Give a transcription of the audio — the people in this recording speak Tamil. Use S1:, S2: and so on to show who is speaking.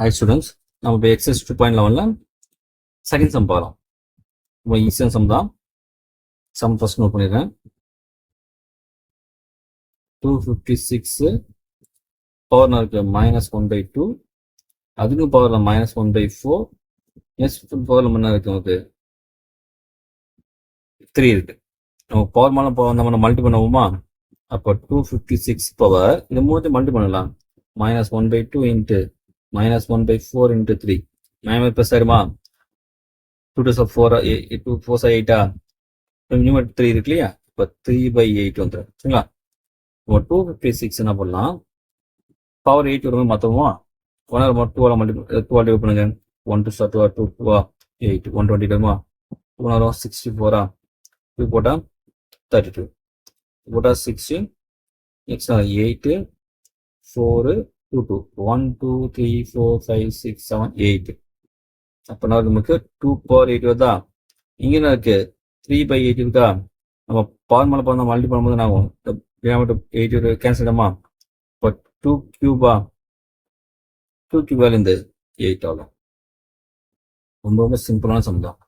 S1: Hi students, நம்ம இப்போ exercise 2.11ல செகண்ட் சம் பார்க்கலாம். ரொம்ப ஈஸியான சம் தான். சம் ஃபர்ஸ்ட் நோட் பண்ணிடுறேன். 256 பவர் இருக்கு -1/2, அதுக்கும் பவர்ல -1/4, நெக்ஸ்ட் பவர்ல என்ன இருக்கு நமக்கு 3 இருக்கு. நம்ம பவர் மேல பவர் நம்ம மல்டி பண்ணுவோமா? அப்போ 256 பவர் இது மூணு மல்டி பண்ணலாம். -1/2 இன்ட்டு -1/4 இன்ட்டு 3 9 ப்ளஸ் ஆயிடுமா? 2 to 4 2 4 8 நியூமர் 3 இருக்கு இல்லையா? இப்போ 3/8 வந்துடும். சரிங்களா? இப்போ 256 என்ன பண்ணலாம்? பவர் 8 வரும்போது மற்றவமா 2 மல்டி பண்ணுங்க. 1 to 2 2 8 120 வருமா? 2 வரும் 64 2 போட்டா 32 போட்டா 60 நெக்ஸ்ட் 8 4 2 2 1 2 3 4 5 6 7 8 அப்போ நமக்கு 2 பவர் 8 வருதா? இங்கே என்ன இருக்கு 3/8 இருக்கா? நம்ம பவர் மேலே பவர் மல்டி பண்ணும்போது என்ன ஆகும்? 8 கேன்சல் ஆகுமா? இப்போ 2 கியூபா 2 கியூபால இருந்து 8 ஆகும். ரொம்ப ரொம்ப சிம்பிளான சம் தான்.